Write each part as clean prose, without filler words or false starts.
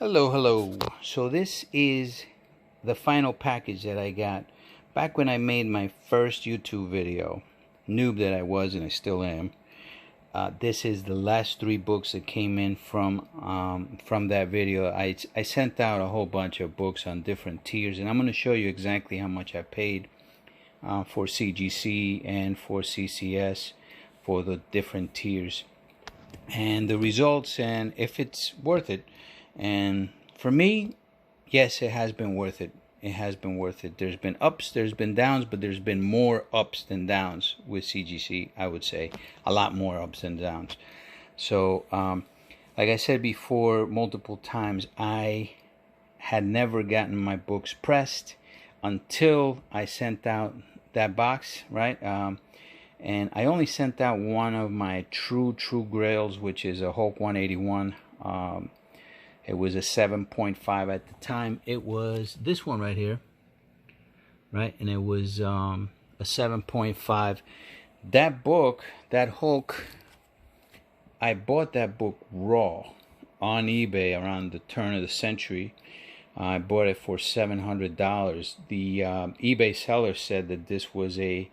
Hello. So this is the final package that I got back when I made my first YouTube video. Noob that I was, and I still am. This is the last 3 books that came in from that video. I sent out a whole bunch of books on different tiers, and I'm going to show you exactly how much I paid for CGC and for CCS for the different tiers, and the results, and if it's worth it. And for me, yes, it has been worth it. It has been worth it. There's been ups, there's been downs, but there's been more ups than downs with CGC, I would say. A lot more ups than downs. So, like I said before multiple times, I had never gotten my books pressed until I sent out that box, right? And I only sent out one of my true Grails, which is a Hulk 181. It was a 7.5 at the time. It was this one right here, right? And it was a 7.5. That book, that Hulk, I bought that book raw on eBay around the turn of the century. I bought it for $700. The eBay seller said that this was a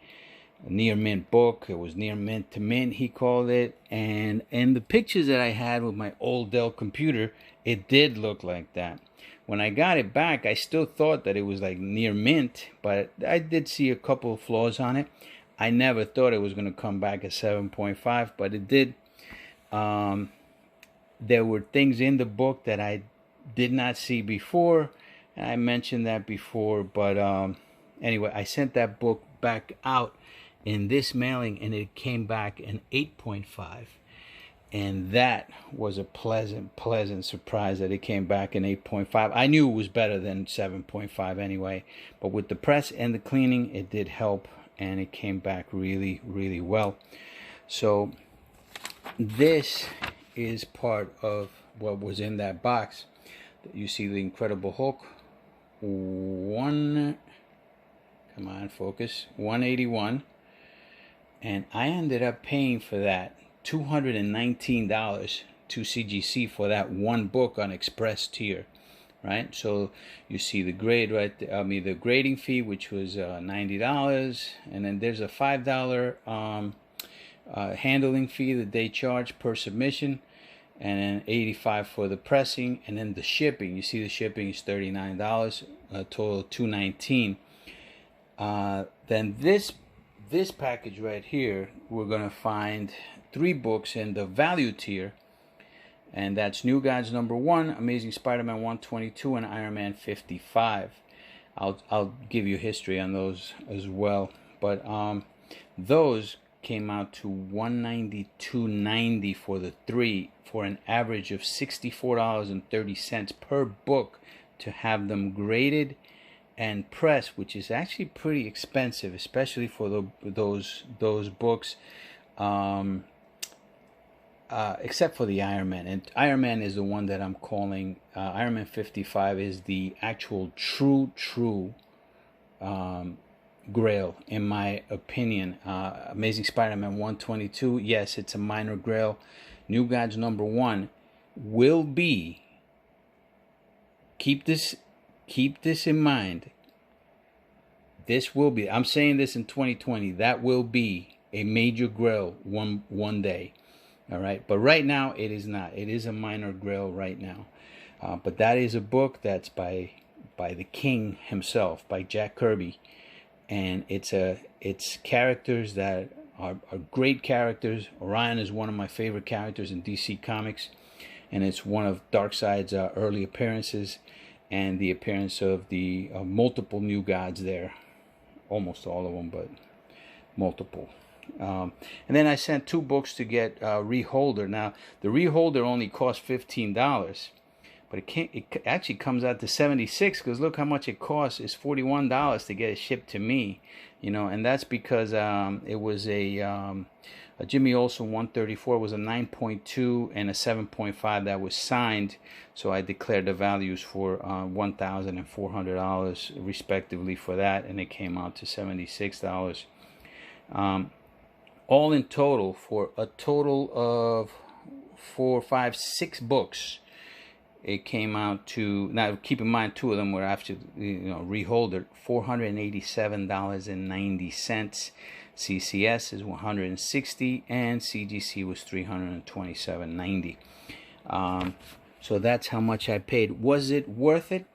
near mint book. It was near mint to mint, he called it. And the pictures that I had with my old Dell computer, it did look like that. When I got it back, I still thought that it was like near mint, but I did see a couple of flaws on it. I never thought it was going to come back at 7.5, but it did. There were things in the book that I did not see before. I mentioned that before, but anyway, I sent that book back out in this mailing, and it came back an 8.5. And that was a pleasant surprise that it came back in 8.5. I knew it was better than 7.5 anyway, but with the press and the cleaning, it did help, and it came back really well. So this is part of what was in that box. You see the Incredible Hulk, come on, focus, 181, and I ended up paying for that $219 to CGC for that one book on Express tier, right? So you see the grade right there, the grading fee, which was $90, and then there's a $5 handling fee that they charge per submission, and then $85 for the pressing, and then the shipping. You see the shipping is $39, a total of $219. Then this package right here, we're gonna find 3 books in the value tier, and that's New Gods #1, Amazing Spider-Man 122, and Iron Man 55. I'll give you history on those as well, but those came out to $192.90 for the 3, for an average of $64.30 per book to have them graded and pressed, which is actually pretty expensive, especially for those books, except for the Iron Man. And Iron Man is the one that I'm calling Iron Man 55 is the actual true Grail, in my opinion. Amazing Spider-Man 122, yes, it's a minor Grail. New Gods #1 will be, keep this in mind, this will be, I'm saying this in 2020, that will be a major Grail one day. All right, but right now it is not. It is a minor Grail right now, but that is a book that's by the king himself, by Jack Kirby, and it's characters that are great characters. Orion is one of my favorite characters in DC Comics, and it's one of Darkseid's early appearances, and the appearance of the multiple New Gods there, almost all of them, but multiple. And then I sent 2 books to get Reholder. Now the Reholder only cost $15, but it actually comes out to $76, because look how much it costs. It's $41 to get it shipped to me, and that's because it was a Jimmy Olsen 134 was a 9.2 and a 7.5 that was signed, so I declared the values for $1,000 and $400 respectively for that, and it came out to $76. All in total, for a total of 4, 5, 6 books, it came out to, now keep in mind, two of them were after, reholdered, $487.90. CCS is $160, and CGC was $327.90. So that's how much I paid. Was it worth it?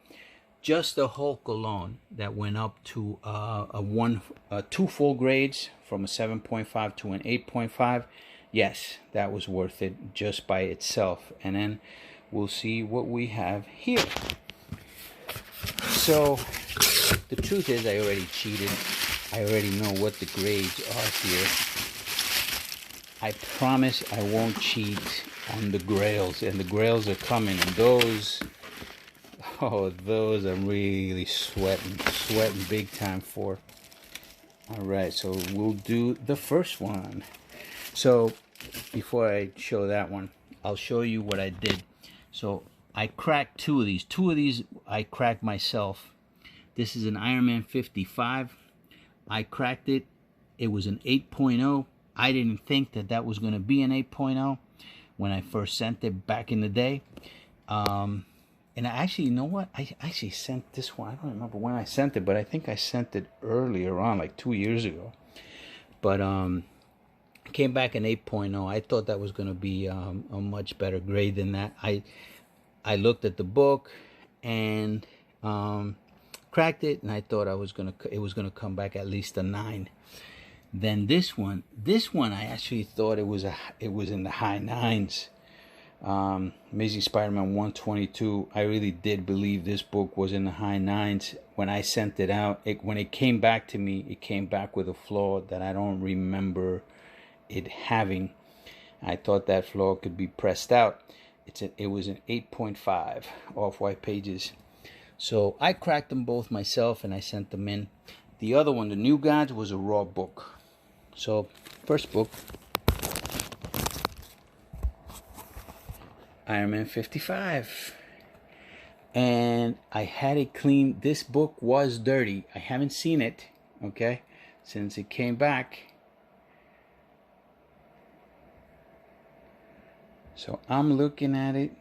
Just the Hulk alone that went up to two full grades, from a 7.5 to an 8.5. Yes, that was worth it just by itself. And then we'll see what we have here. So the truth is, I already cheated. I already know what the grades are here. I promise I won't cheat on the Grails, and the Grails are coming, and those I'm really sweating big time for. All right, so we'll do the first one. So before I show that one, I'll show you what I did. So I cracked two of these. Two of these I cracked myself. This is an Iron Man 55. I cracked it. It was an 8.0. I didn't think that that was going to be an 8.0 when I first sent it back in the day. And I actually, you know what? I actually sent this one. I don't remember when I sent it, but I think I sent it earlier on, like 2 years ago. But it came back an 8.0. I thought that was going to be a much better grade than that. I looked at the book and cracked it, and I thought it was gonna come back at least a 9. Then this one I actually thought it was in the high 9s. Amazing Spider-Man 122. I really did believe this book was in the high 9s when I sent it out. When it came back to me, it came back with a flaw that I don't remember it having. I thought that flaw could be pressed out. It was an 8.5 off-white pages. So I cracked them both myself and I sent them in. The other one, the New Gods, was a raw book. So first book, Iron Man 55. And I had it clean. This book was dirty. I haven't seen it, okay, since it came back. So I'm looking at it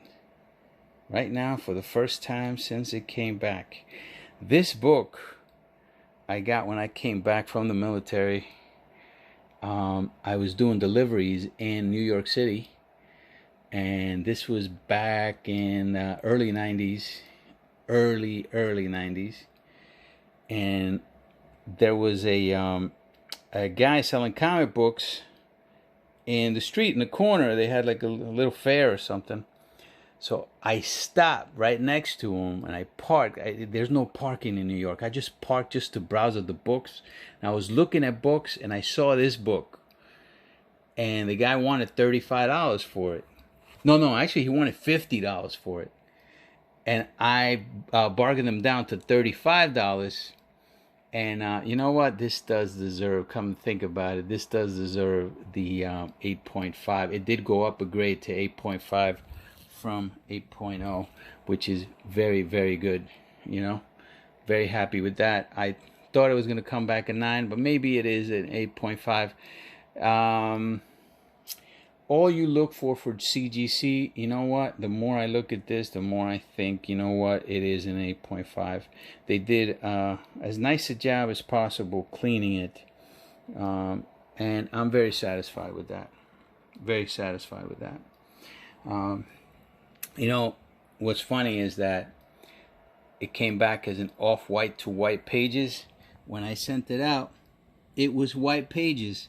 right now for the first time since it came back. This book I got when I came back from the military. I was doing deliveries in New York City, and this was back in early 90s, early 90s. And there was a guy selling comic books in the street, in the corner. They had like a little fair or something. So I stopped right next to him and I parked. There's no parking in New York. I just parked just to browse at the books. And I was looking at books and I saw this book. And the guy wanted $35 for it. No, actually he wanted $50 for it. And I bargained him down to $35. And you know what? This does deserve, come to think about it, this does deserve the 8.5. It did go up a grade to 8.5 from 8.0, which is very, very good. You know, very happy with that. I thought it was going to come back a 9, but maybe it is an 8.5. All you look for CGC, you know what? The more I look at this, the more I think, you know what? It is an 8.5. They did as nice a job as possible cleaning it. And I'm very satisfied with that. Very satisfied with that. You know, what's funny is that it came back as an off-white to white pages. When I sent it out, it was white pages.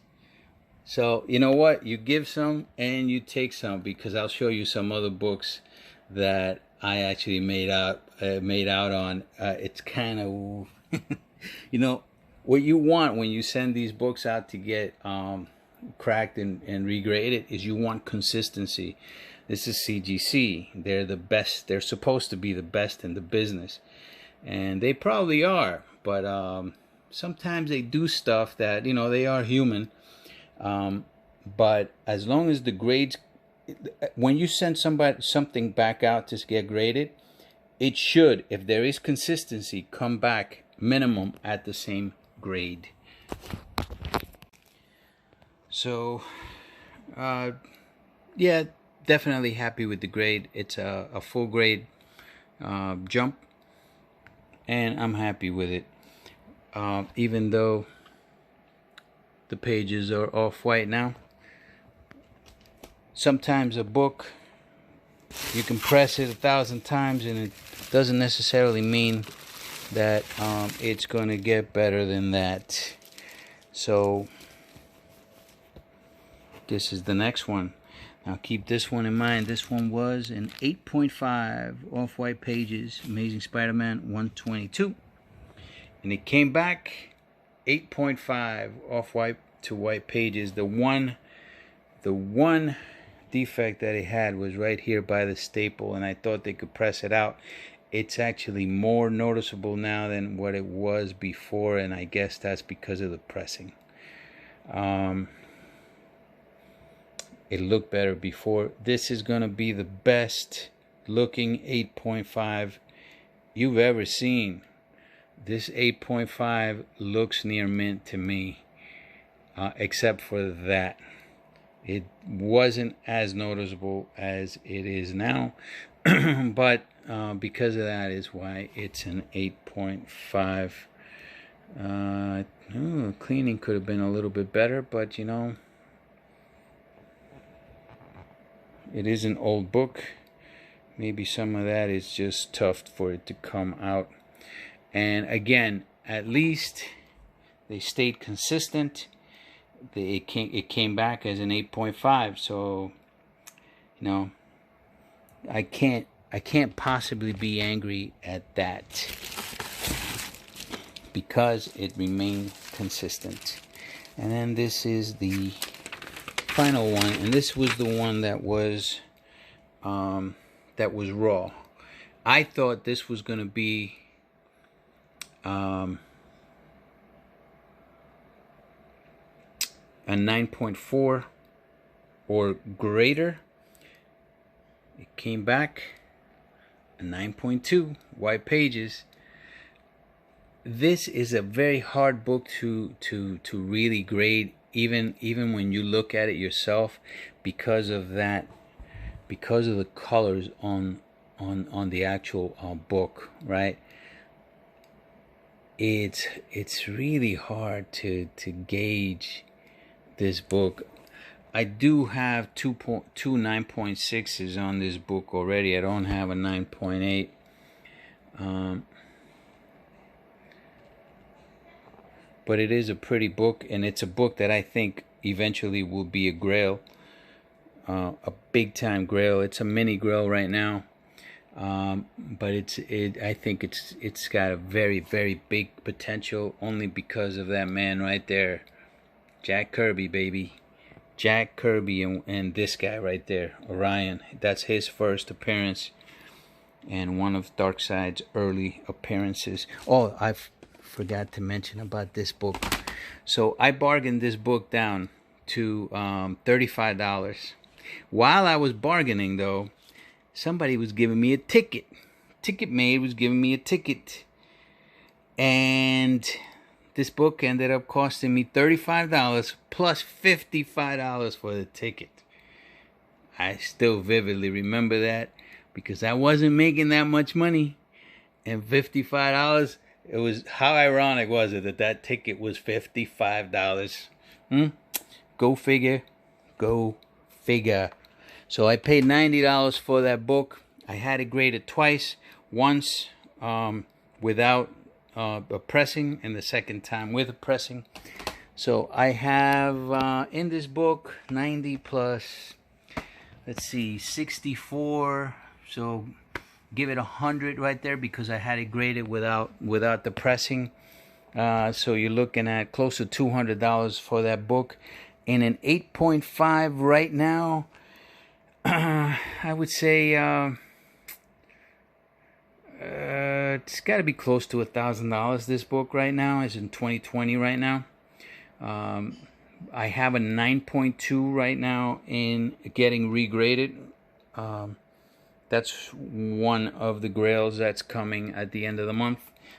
So, you know what? You give some and you take some, because I'll show you some other books that I actually made out on. It's kind of, you know, what you want when you send these books out to get cracked and regraded is you want consistency. This is CGC. They're the best. They're supposed to be the best in the business. And they probably are. But sometimes they do stuff that, you know, they are human. But as long as the grades, when you send something back out to get graded, it should, if there is consistency, come back minimum at the same grade. So, yeah, definitely happy with the grade. It's a full grade jump, and I'm happy with it. Even though the pages are off-white now, sometimes a book, you can press it 1,000 times and it doesn't necessarily mean that it's going to get better than that. So this is the next one. Now keep this one in mind. This one was an 8.5 off-white pages, Amazing Spider-Man 122. And it came back 8.5 off-white to white pages. The one defect that it had was right here by the staple, and I thought they could press it out. It's actually more noticeable now than what it was before, and I guess that's because of the pressing. It looked better before. This is going to be the best looking 8.5 you've ever seen. This 8.5 looks near mint to me, except for that. It wasn't as noticeable as it is now, but because of that is why it's an 8.5. Cleaning could have been a little bit better, but you know, it is an old book. Maybe some of that is just tough for it to come out. And again, at least they stayed consistent. It came back as an 8.5. So, you know, I can't possibly be angry at that because it remained consistent. And then this is the final one, and this was the one that was raw. I thought this was going to be a 9.4 or greater. It came back a 9.2 white pages. This is a very hard book to really grade, even when you look at it yourself, because of that, because of the colors on the actual book, right? It's really hard to gauge this book. I do have two 9.6s on this book already. I don't have a 9.8. But it is a pretty book, and it's a book that I think eventually will be a Grail, a big time Grail. It's a mini Grail right now, but I think it's got a very, very big potential, only because of that man right there, Jack Kirby, baby. Jack Kirby and this guy right there, Orion. That's his first appearance and one of Darkseid's early appearances. Oh, I forgot to mention about this book. So I bargained this book down to $35. While I was bargaining, though, somebody was giving me a ticket. Ticketmaid was giving me a ticket. And this book ended up costing me $35 plus $55 for the ticket. I still vividly remember that because I wasn't making that much money. And $55, it was, how ironic was it that ticket was $55? Go figure. Go figure. So I paid $90 for that book. I had it graded twice. Once without a pressing, and the second time with a pressing. So I have in this book 90 plus, let's see, 64. So give it 100 right there because I had it graded without the pressing. So you're looking at close to $200 for that book. In an 8.5 right now, I would say it's got to be close to $1,000. This book right now is in 2020 right now. I have a 9.2 right now in getting regraded. That's one of the Grails that's coming at the end of the month.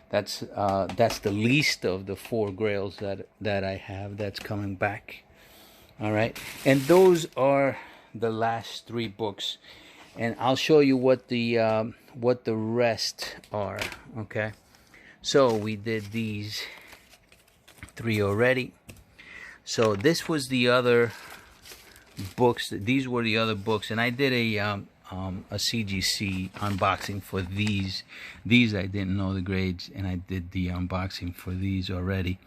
That's the least of the 4 Grails that I have that's coming back. All right, and those are the last 3 books. and I'll show you what the rest are. Okay, so we did these 3 already. So this was the other books. These were the other books, and I did a CGC unboxing for these. These I didn't know the grades, and I did the unboxing for these already.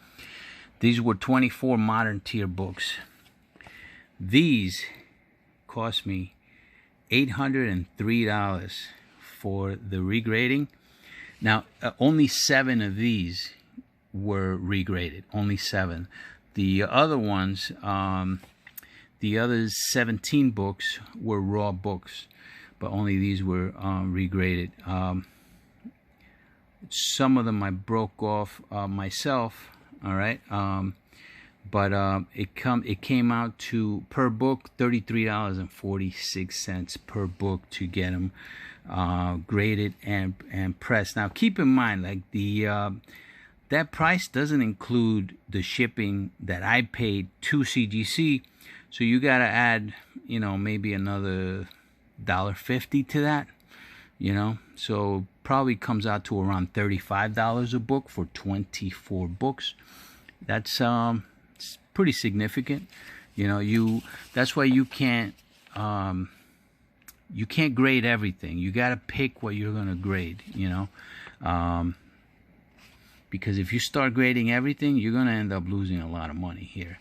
These were 24 modern tier books. These cost me $803 for the regrading. Now, only 7 of these were regraded. Only 7. The other ones, the other 17 books were raw books, but only these were regraded. Some of them I broke off myself. All right, but it came out to per book $33.46 per book to get them graded and pressed. Now keep in mind, like that price doesn't include the shipping that I paid to CGC, so you gotta add, you know, maybe another $1.50 to that, you know, so probably comes out to around $35 a book for 24 books. That's it's pretty significant, you know. That's why you can't grade everything. You got to pick what you're gonna grade, you know, because if you start grading everything, you're gonna end up losing a lot of money here.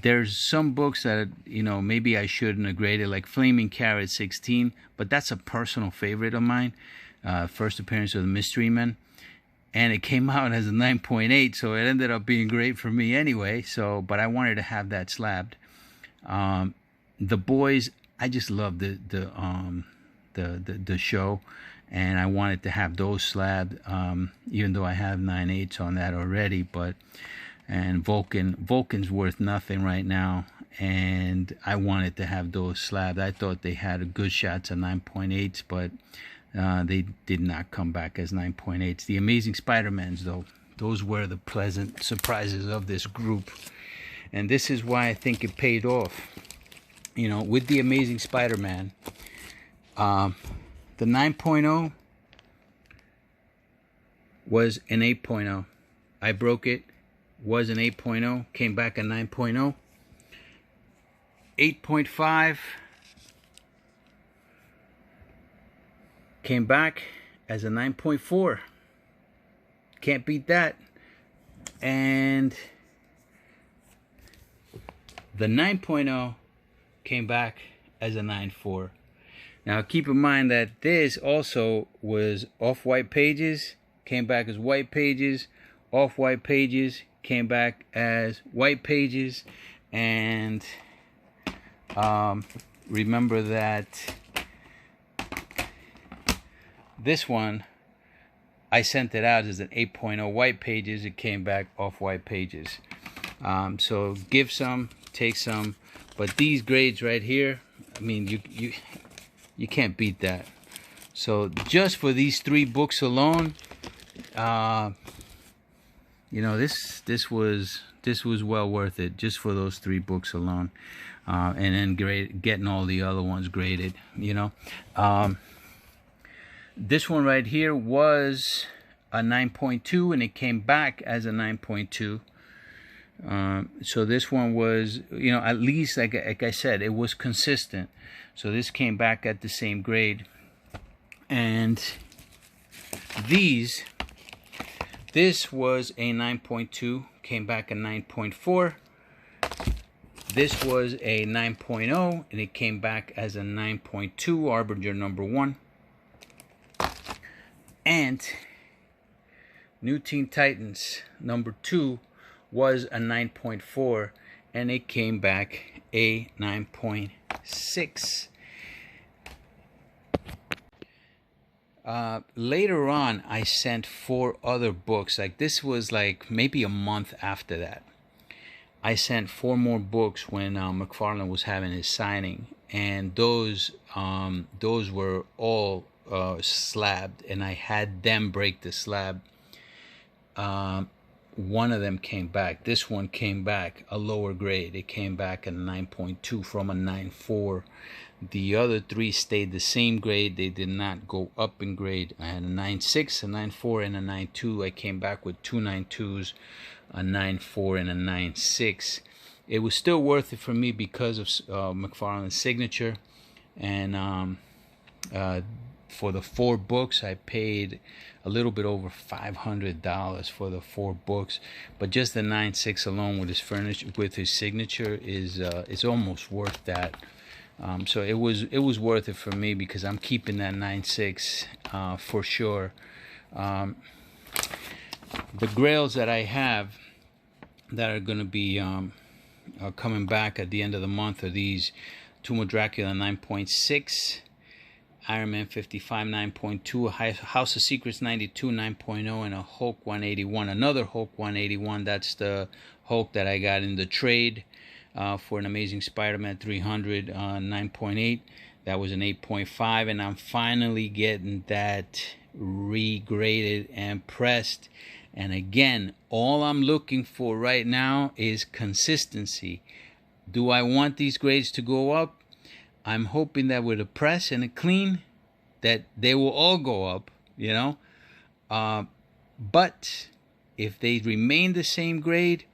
There's some books that, you know, maybe I shouldn't have graded, like Flaming Carrot 16, but that's a personal favorite of mine. First appearance of the Mystery Men, and it came out as a 9.8, so it ended up being great for me anyway. So, but I wanted to have that slabbed. The Boys, I just love the show, and I wanted to have those slabbed, even though I have 9.8s on that already. But and Vulcan's worth nothing right now, and I wanted to have those slabbed. I thought they had a good shots at 9.8s, but they did not come back as 9.8s. The Amazing Spider-Mans, though, those were the pleasant surprises of this group, and this is why I think it paid off. You know, with the Amazing Spider-Man, the 9.0 was an 8.0. I broke it, was an 8.0, came back a 9.0. 8.5 came back as a 9.4. Can't beat that. And the 9.0 came back as a 9.4. Now keep in mind that this also was off-white pages, came back as white pages, off-white pages, came back as white pages, and remember that this one, I sent it out as an 8.0 white pages. It came back off-white pages. So give some, take some. But these grades right here, I mean, you can't beat that. So just for these 3 books alone, you know, this was well worth it, just for those 3 books alone. And then getting all the other ones graded, you know. This one right here was a 9.2, and it came back as a 9.2. So this one was, you know, at least like I said, it was consistent. So this came back at the same grade. And this was a 9.2, came back a 9.4. This was a 9.0, and it came back as a 9.2, Harbinger number 1. And New Teen Titans number 2 was a 9.4, and it came back a 9.6. Later on, I sent 4 other books. Like, this was like maybe a month after that. I sent 4 more books when McFarlane was having his signing, and those were all slabbed, and I had them break the slab. One of them came back. This one came back a lower grade. It came back a 9.2 from a 9.4. The other 3 stayed the same grade. They did not go up in grade. I had a 9.6, a 9.4, and a 9.2. I came back with 2 9.2s, a 9.4, and a 9.6. It was still worth it for me because of McFarlane's signature. And for the 4 books, I paid a little bit over $500 for the 4 books. But just the 9.6 alone with his furniture, with his signature, is almost worth that. So it was worth it for me because I'm keeping that 9.6 for sure. The Grails that I have that are going to be coming back at the end of the month are these: Tomb of Dracula 9.6, Iron Man 55 9.2, House of Secrets 92 9.0, and a Hulk 181. Another Hulk 181. That's the Hulk that I got in the trade for an Amazing Spider-Man 300 9.8. That was an 8.5, and I'm finally getting that regraded and pressed. And again, all I'm looking for right now is consistency. Do I want these grades to go up? I'm hoping that with a press and a clean, that they will all go up, you know. But if they remain the same grade,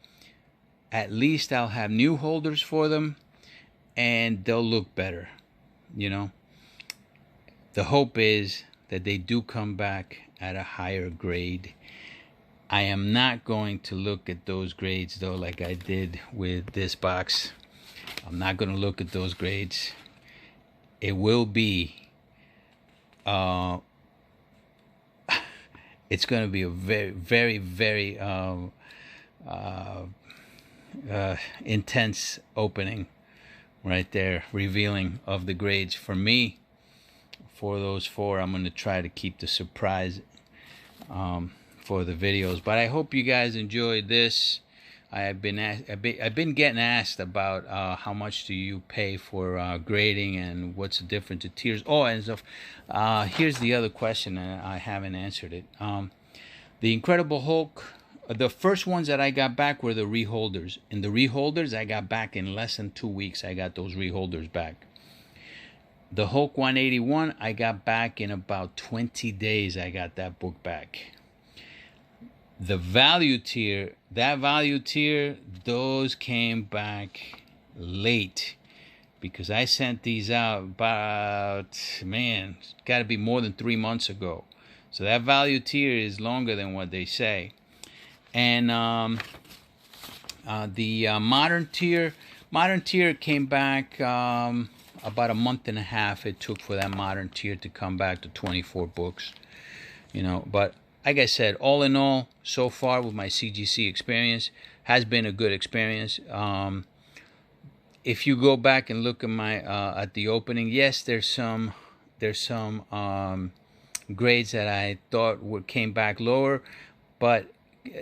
at least I'll have new holders for them, and they'll look better, you know. The hope is that they do come back at a higher grade. I am not going to look at those grades, though, like I did with this box. I'm not going to look at those grades. It will be, it's going to be a very, very, very intense opening right there, revealing of the grades. For me, for those 4, I'm going to try to keep the surprise for the videos. But I hope you guys enjoyed this. I've been getting asked about how much do you pay for grading and what's the difference in tiers. Oh, and stuff. Here's the other question, and I haven't answered it. The Incredible Hulk, the first ones that I got back were the reholders. And the reholders I got back in less than 2 weeks. I got those reholders back. The Hulk 181 I got back in about 20 days. I got that book back. The value tier, those came back late because I sent these out about, man, it's got to be more than 3 months ago. So that value tier is longer than what they say. And the modern tier came back about a month and a half. It took for that modern tier to come back to 24 books, you know. But like I said, all in all, so far with my CGC experience, has been a good experience. If you go back and look at my at the opening, yes, there's some grades that I thought came back lower, but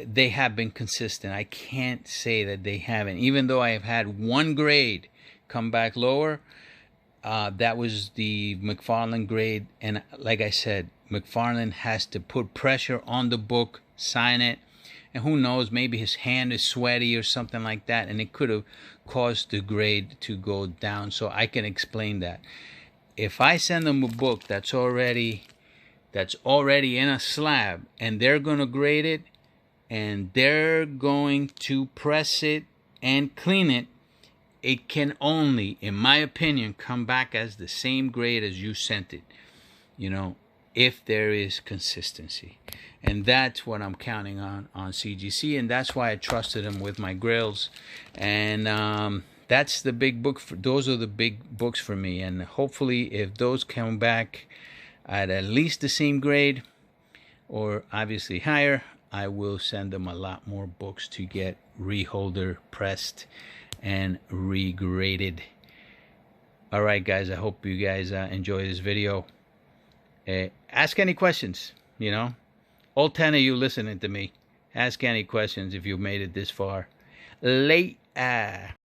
they have been consistent. I can't say that they haven't. Even though I have had 1 grade come back lower, that was the McFarlane grade. And like I said, McFarlane has to put pressure on the book, sign it, and who knows, maybe his hand is sweaty or something like that, and it could have caused the grade to go down. So I can explain that. If I send them a book that's already in a slab and they're going to grade it and they're going to press it and clean it, it can only, in my opinion, come back as the same grade as you sent it, you know, if there is consistency. And that's what I'm counting on CGC, and that's why I trusted them with my Grails. And that's the big book. Those are the big books for me, and hopefully if those come back at least the same grade or obviously higher, I will send them a lot more books to get reholder pressed and regraded. All right, guys, I hope you guys enjoy this video. Ask any questions, you know. All 10 of you listening to me, ask any questions if you've made it this far. Late.